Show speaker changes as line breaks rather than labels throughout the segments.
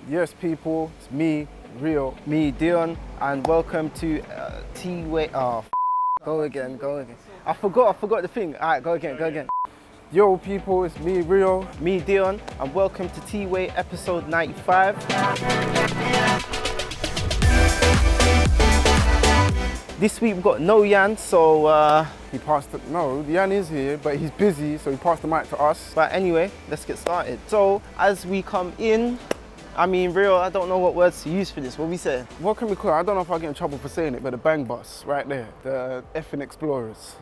Yes, people, it's me, Rio, me, Deon, and welcome to TWAY. Oh, go again. I forgot the thing. All right, go again. Yo, people, it's me, Rio, me, Deon, and welcome to TWAY episode 95. This week we've got no Yan, so he passed it. No, Yan is here, but he's busy, so he passed the mic to us. But anyway, let's get started. So as we come in, I mean, Rio, I don't know what words to use for this. What we say?
What can we call it? I don't know if I get in trouble for saying it, but the bang bus right there, the effing Explorers.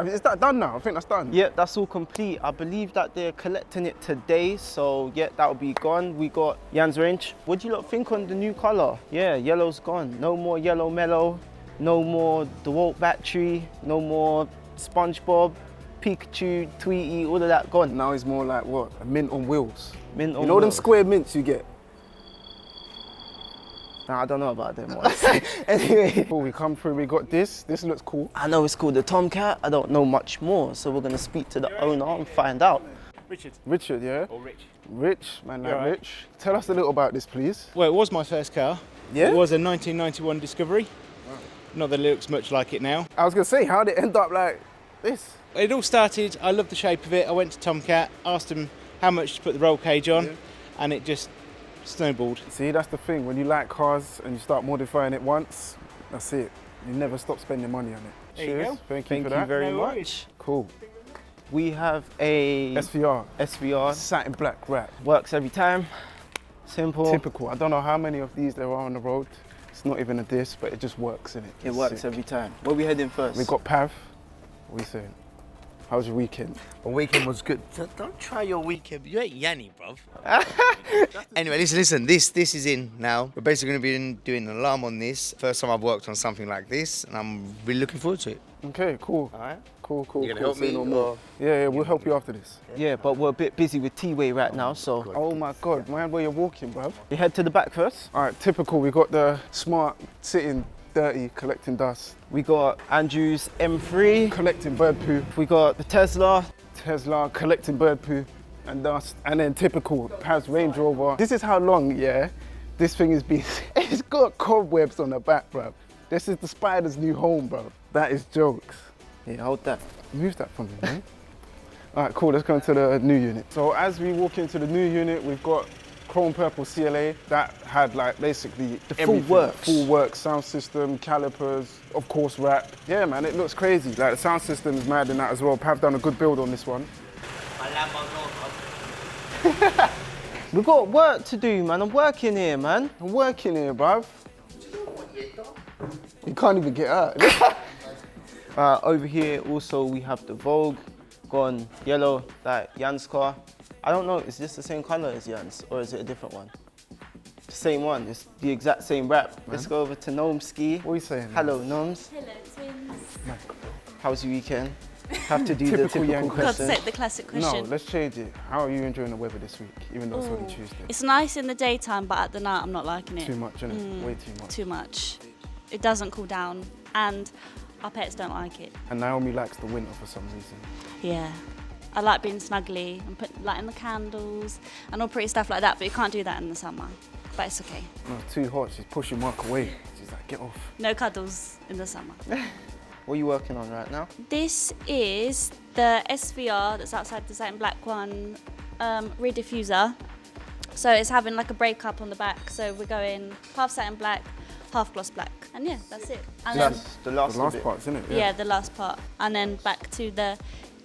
Is that done now? I think that's done.
Yeah, that's all complete. I believe that they're collecting it today, so yeah, that'll be gone. We got Yan's range. What do you lot think on the new color? Yeah, yellow's gone. No more yellow mellow. No more DeWalt battery. No more SpongeBob, Pikachu, Tweety, all of that gone.
Now it's more like what? A mint on wheels.
Mint on
You know
wheels.
them square mints you get?
Nah, I don't know about them ones. Anyway.
Before we come through, we got this. This looks cool.
I know it's called the Tom Cat. I don't know much more, so we're gonna speak to the owner and find out.
Richard, yeah?
Or Rich.
Rich, man, like
right.
Rich. Tell us a little about this, please.
Well, it was my first car.
Yeah?
It was a 1991 Discovery. Not that it looks much like it now.
I was gonna say, how did it end up like this?
It all started, I loved the shape of it. I went to Tomcat, asked him how much to put the roll cage on, and it just snowballed.
See, that's the thing. When you like cars and you start modifying it once, that's it. You never stop spending money on it.
There you
Cheers.
go.
Thank you
Thank
for
you
that.
very
No
much.
worries.
Cool.
We have a
SVR.
SVR.
Satin black wrap.
Works every time. Simple.
Typical. I don't know how many of these there are on the road. It's not even a diss, but it just works, innit?
It works every time. Where we heading first?
We got Pav. What are you saying? How was your weekend?
My weekend was good. Don't try your weekend. You ain't Yianni, bruv. Anyway, listen. This is in now. We're basically going to be doing an alarm on this. First time I've worked on something like this, and I'm really looking forward to it.
Okay, cool.
All right.
Cool.
You gonna help
Say
me?
no more. Yeah, we'll help you after this.
Yeah, but we're a bit busy with TWAY right now, so
Oh my God, man, where you're walking, bruv.
we head to the back first.
All right, typical. We got the smart sitting dirty, collecting dust,
We got Andrew's M3.
collecting bird poo.
We got the Tesla.
Tesla collecting bird poo and dust, and then typical Pav's Range Rover. This is how long, yeah, this thing has been. It's got cobwebs on the back, bruv. This is the spider's new home, bruv. That is jokes.
Yeah, hold that.
Move that from me, man. All right, cool, let's go into the new unit. So as we walk into the new unit, we've got chrome purple CLA that had like basically
The full
everything.
works.
Full works, sound system, calipers, of course wrap. Yeah, man, it looks crazy. Like the sound system is mad in that as well. Pav done a good build on this one.
We got work to do, man. I'm working here, man.
I'm working here, bruv. You can't even get out.
Over here also we have the Vogue, gone yellow, like Yan's car. I don't know, is this the same color as Yan's or is it a different one? The same one, it's the exact same wrap. Let's go over to Gnomski.
What are you saying?
Hello, Gnomes.
Hello, twins.
How was your weekend? Have to do the
Typical
typical
Yan
Got to
question.
say the classic
No,
question.
let's change it. How are you enjoying the weather this week, even though it's only Tuesday?
It's nice in the daytime, but at the night I'm not liking it.
Too much, isn't it? Way too much.
Too much. It doesn't cool down, and our pets don't like it.
And Naomi likes the winter for some reason.
Yeah. I like being snuggly and lighting the candles and all pretty stuff like that, but you can't do that in the summer. But it's okay.
No, it's too hot. She's pushing Mark away. She's like, get off.
No cuddles in the summer.
What are you working on right now?
This is the SVR that's outside the Satin black one rear diffuser. So it's having like a breakup on the back. So we're going half satin black, half gloss black. And yeah, that's it. And then,
That's the last,
The last
bit.
part, isn't it?
yeah, the last part. And then back to the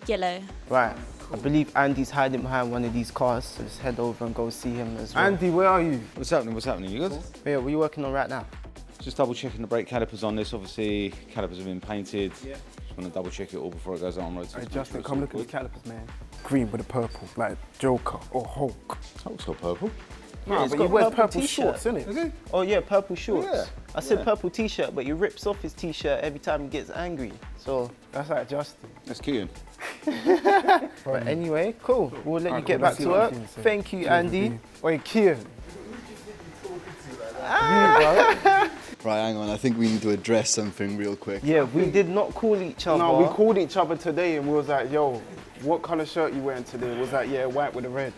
yellow.
Right. I believe Andy's hiding behind one of these cars, so let's head over and go see him as well.
Andy, where are you?
What's happening? You good?
Yeah, what are you working on right now?
Just double checking the brake calipers on this. Obviously, calipers have been painted. Yeah. Just want to double check it all before it goes out on road.
Hey, Justin, come look at the calipers, man. Green with the purple, like Joker or Hulk.
Hulk's got purple.
No,
he's
but
got
he wears
purple
purple
t-shirt.
shorts, innit?
Oh yeah, purple shorts.
Yeah.
I said
Yeah.
purple t-shirt, but he rips off his t-shirt every time he gets angry. So,
That's like Justin.
That's cute.
but anyway, cool. We'll let you
Alright,
get
cool,
back
let's see
to
what
work.
you can say.
Thank you, Andy.
Wait, Kian.
Right, hang on. I think we need to address something real quick.
Yeah, we did not call each other.
No, we called each other today and we was like, yo, what colour shirt you wearing today? Was like, yeah, white with a red.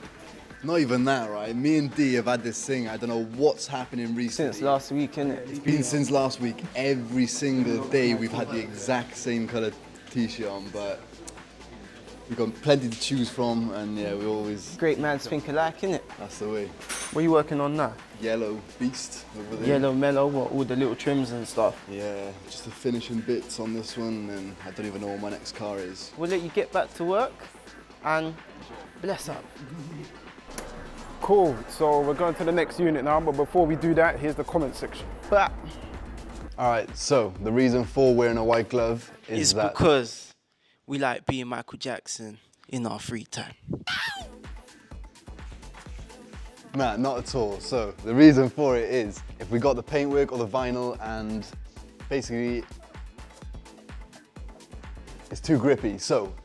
Not even that, right? Me and D have had this thing, I don't know what's happening recently.
Since last week, innit?
It's been since last week. Every single day we've had the exact same colour t-shirt on, but we've got plenty to choose from, and yeah, we always...
Great minds think alike, innit?
That's the way.
What are you working on now?
Yellow beast over there.
Yellow mellow, what, all the little trims and stuff?
Yeah, just the finishing bits on this one, and I don't even know what my next car is.
We'll let you get back to work, and bless up.
Cool, so we're going to the next unit now, but before we do that, here's the comment section.
But
All right, so the reason for wearing a white glove is that...
because we like being Michael Jackson in our free time.
Nah, not at all. So the reason for it is if we got the paintwork or the vinyl and basically it's too grippy. So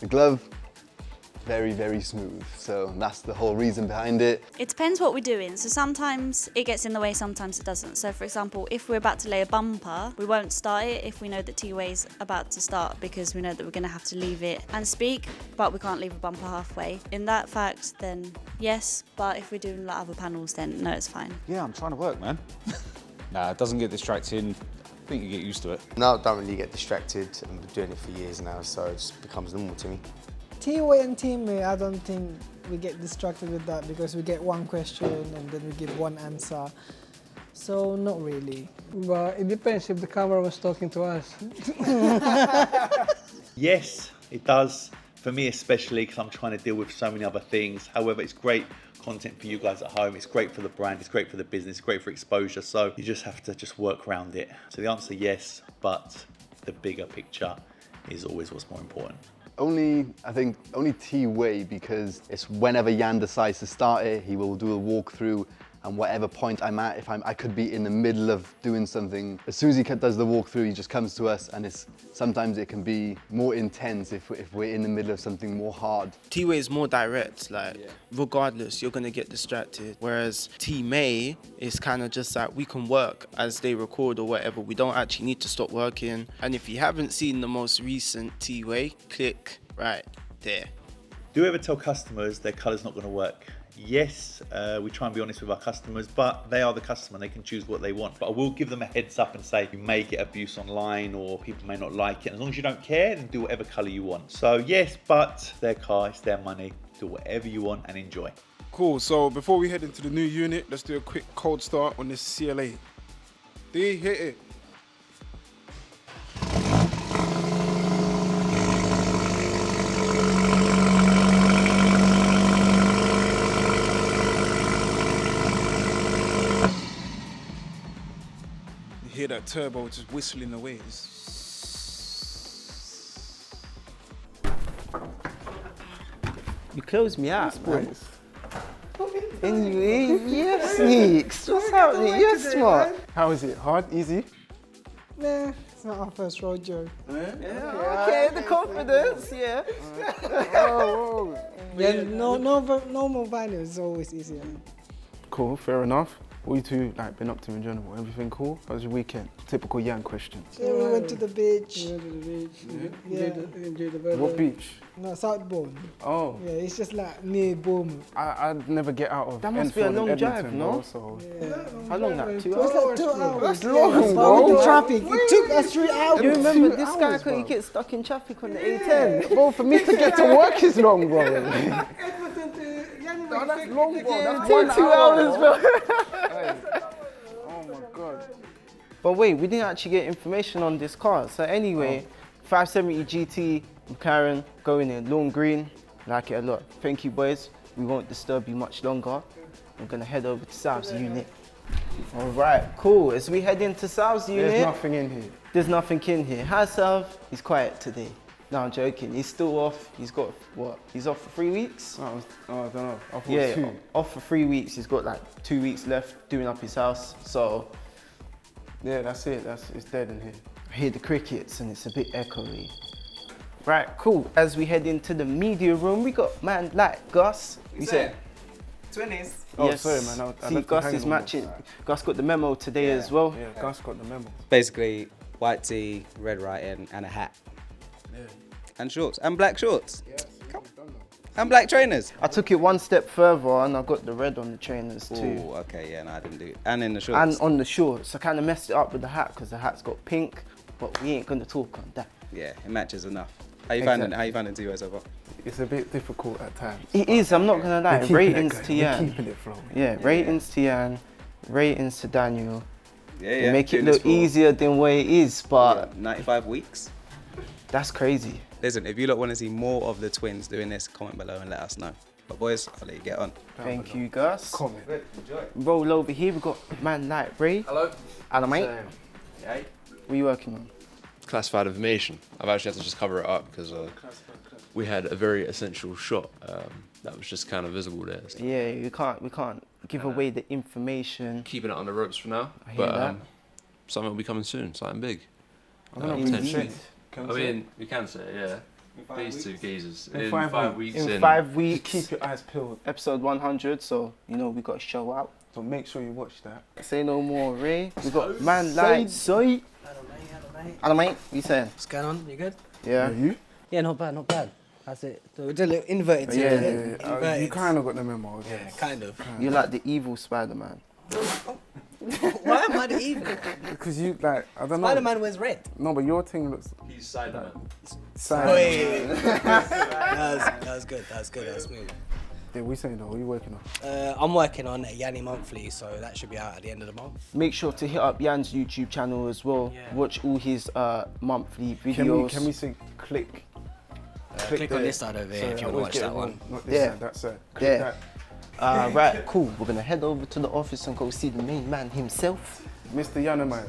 the glove, very, very smooth. So that's the whole reason behind it.
It depends what we're doing. So sometimes it gets in the way, sometimes it doesn't. So for example, if we're about to lay a bumper, we won't start it if we know that TWAY's about to start, because we know that we're going to have to leave it and speak, but we can't leave a bumper halfway. In that fact, then yes, but if we're doing like other panels, then no, it's fine.
Yeah, I'm trying to work, man. Nah, it doesn't get distracting. I think you get used to it.
No, I don't really get distracted. I've been doing it for years now, so it just becomes normal to me.
TWAY and teammate, I don't think we get distracted with that because we get one question and then we give one answer. So not really.
But it depends if the camera was talking to us.
Yes, it does. For me especially, because I'm trying to deal with so many other things. However, it's great content for you guys at home. It's great for the brand. It's great for the business. It's great for exposure. So you just have to just work around it. So the answer, yes, but the bigger picture is always what's more important.
I think only TWAY, because it's whenever Jan decides to start it, he will do a walkthrough, and whatever point I'm at, I could be in the middle of doing something. As soon as he does the walkthrough, he just comes to us, and sometimes it can be more intense if we're in the middle of something more hard.
TWAY is more direct, regardless, you're gonna get distracted. Whereas T-May is kind of just like, we can work as they record or whatever. We don't actually need to stop working. And if you haven't seen the most recent TWAY, click right there.
Do you ever tell customers their colour's not going to work? Yes, we try and be honest with our customers, but they are the customer and they can choose what they want. But I will give them a heads up and say, you may get abuse online or people may not like it. As long as you don't care, then do whatever colour you want. So yes, but their car, it's their money. Do whatever you want and enjoy.
Cool, so before we head into the new unit, let's do a quick cold start on this CLA. D, hit it. Hear that turbo just whistling away.
You closed me out, boys. Anyway, yes, Sneaks. What's happening? You're smart.
How is it? Hard? Easy?
Nah, it's not our first rodeo.
Okay, the confidence, yeah.
Oh, whoa.
Yeah, normal vinyl is always easier.
Cool, fair enough. What you two been up to in general? Everything cool? How was your weekend? Typical Jan question.
Yeah, we went to the beach. Yeah.
Enjoy the weather.
What beach?
No, Southbourne.
Oh.
Yeah, it's just like near Bournemouth.
I'd never get out of
That must be a
Enfield
long
and
drive,
Edmonton,
no?
bro, so.
Yeah.
How long that? 2
It was
hours?
like 2 hours.
That's long,
But
bro.
with the traffic, it took us 3 hours.
You remember
2
this guy
hours,
could
bro.
get stuck in traffic on the A10?
Bro, for me to get to work is long, bro.
Edmonton to Yiannimize.
No, that's long, bro.
Yeah,
That's
it took 2 hours, bro.
Hey. Oh my God.
But wait, we didn't actually get information on this car. So anyway, 570 GT McLaren going in lawn green. Like it a lot. Thank you, boys. We won't disturb you much longer. I'm gonna head over to Sal's unit. All right, cool. As we head into Sal's unit,
There's nothing in here.
there's nothing in here. Hi, Sal. He's quiet today. No, I'm joking. He's still off. He's got what? He's off for 3 weeks.
I don't know. I thought
Yeah,
2.
off for 3 weeks. He's got like 2 weeks left doing up his house. So
Yeah, that's it. It's dead in here.
I hear the crickets and it's a bit echoey. Right, cool. As we head into the media room, we got man like Gus. We said
20s.
Oh,
yes.
sorry, man. I
See,
left
Gus
it
is
hanging on
matching. Gus got the memo today as well.
Yeah, Gus got the memo.
Basically, white tee, red writing, and a hat. Yeah. And shorts, and black shorts.
Yeah,
And black trainers.
I took it one step further and I got the red on the trainers too.
Oh, okay, yeah, no, I didn't do it. And in the shorts.
And on the shorts. I kind of messed it up with the hat because the hat's got pink, but we ain't gonna talk on that.
Yeah, it matches enough. How you finding T-Way so far?
It's a bit difficult at times.
It is, I'm not gonna lie. Ratings to
We're
Yianni.
keeping it flowing.
Yeah, ratings to Yianni, ratings to Daniel.
Yeah,
They
yeah.
make it
doing this
look
for,
easier than what it is, but
95 weeks.
that's crazy.
Listen, if you lot want to see more of the twins doing this, comment below and let us know. But boys, I'll let you get on.
Thank you, Gus.
Comment.
Roll over here, we got man like Ray.
Hello.
Hello, mate.
Hey.
What are you working on?
Classified information. I've actually had to just cover it up because we had a very essential shot that was just kind of visible there. So
Yeah, we can't give away the information.
keeping it on the ropes for now.
I hear
But
that.
something will be coming soon, something big.
I don't know if we
potentially.
can say. Can we
I
say?
mean, we can say it, yeah. These two geezers.
In
In
5
5
weeks.
weeks.
In 5 weeks,
Keep your eyes peeled.
episode 100, so you know we got a show out.
So make sure you watch that.
Say no more, Ray. We got man like Soy. Hello, mate. What you saying?
What's going on? You good?
Yeah.
You?
Yeah, not bad, not bad. That's it. So we did a little inverted.
Yeah,
here, inverted.
you kind of got the memo.
Yeah, kind of.
You're like the evil Spider-Man.
Why am I the evil?
Because you like, I don't know.
Spider-Man wears red.
No, but your thing looks
He's Sideman.
sad.
Wait. that was good. That was good. That was smooth.
Yeah, we saying though, what are you working on?
I'm working on a Yianni monthly, so that should be out at the end of the month.
Make sure to hit up Yan's YouTube channel as well.
Yeah.
Watch all his monthly videos.
Can we say click?
Click on
there.
this side over here if you want to watch that one.
Not this
Yeah.
side, that side. Click
Yeah.
that.
Right, cool. We're gonna head over to the office and go see the main man himself.
Mr. Yiannimize,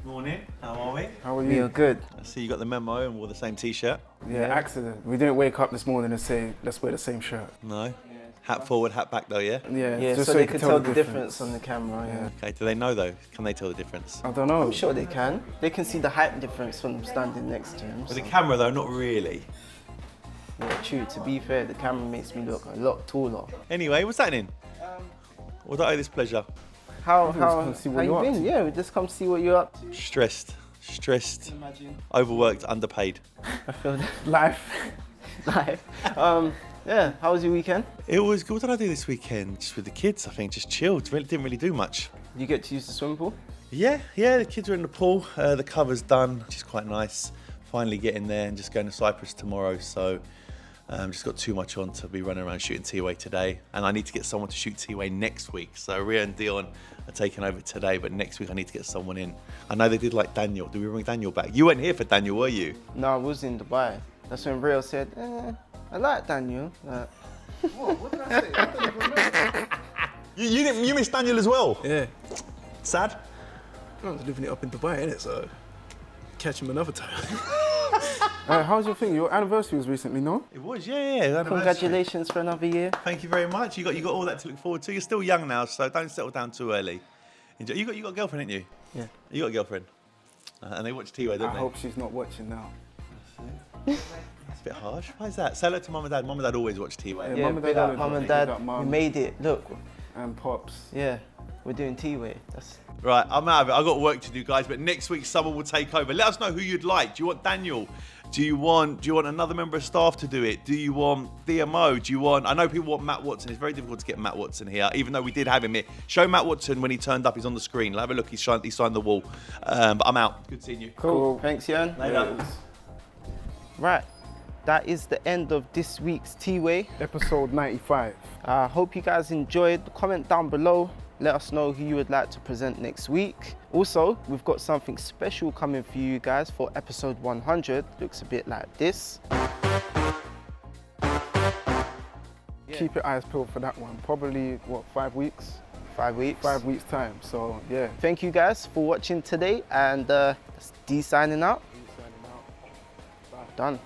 Morning, how are we?
how are
We
you?
are good.
I see you got the memo and wore the same t-shirt.
Yeah, accident. We didn't wake up this morning and say, let's wear the same shirt.
No. Hat forward, hat back though, yeah?
Yeah,
just
so they
you
could tell the difference on the camera. Yeah.
Okay, do they know though? Can they tell the difference?
I don't know.
I'm sure they can. They can see the height difference from them standing next to him.
With
So.
the camera though, not really.
Yeah, true. To be fair, the camera makes me look a lot taller.
Anyway, what's happening? What do I owe this pleasure?
How
come see what
you
you're up
been?
to.
Yeah, we just come see what you're up to.
Stressed, overworked, underpaid.
I feel that.
Life.
Yeah. How was your weekend?
It was good. What did I do this weekend? Just with the kids, I think. Just chilled. Really, didn't really do much.
You get to use the swimming pool?
Yeah. The kids are in the pool. The cover's done, which is quite nice. Finally getting there and just going to Cyprus tomorrow. So just got too much on to be running around shooting TWAY today. And I need to get someone to shoot TWAY next week. So Rio And Deon are taking over today, but next week I need to get someone in. I know they did like Daniel. Did we bring Daniel back? You weren't here for Daniel, were you?
No, I was in Dubai. That's when Rio said, I like Daniel.
What did I say? I don't even remember.
You missed Daniel as well?
Yeah.
Sad?
I was living it up in Dubai, innit? So catch him another time.
How's your thing? Your anniversary was recently, no?
It was, yeah.
Congratulations for another year.
Thank you very much. You got all that to look forward to. You're still young now, so don't settle down too early. Enjoy. You got a girlfriend, didn't you?
Yeah.
You got a girlfriend. And they watch TWAY, don't
I
they?
hope she's not watching now.
It's a bit harsh. Why is that? Say hello to mum and dad. Mum and dad always watch TWAY.
Yeah,
Mum and
big
Dad
up
always
Mum and
watch.
Dad.
Big up Mum.
We made it. Look.
And Pops.
Yeah. We're doing TWAY. That's
Right, I'm out of it. I've got work to do, guys, but next week someone will take over. Let us know who you'd like. Do you want Daniel? Do you want another member of staff to do it? Do you want DMO? I know people want Matt Waston. It's very difficult to get Matt Waston here, even though we did have him here. Show Matt Waston when he turned up. He's on the screen. Have a look. He signed the wall. But I'm out. Good seeing you.
cool. Thanks, Jan.
Later.
Right. That is the end of this week's TWAY.
Episode 95.
I hope you guys enjoyed. Comment down below. Let us know who you would like to present next week. Also, we've got something special coming for you guys for episode 100. Looks a bit like this.
Keep your eyes peeled for that one. Probably, 5 weeks?
5 weeks.
5 weeks time, so yeah.
Thank you guys for watching today, and that's D signing out. Done.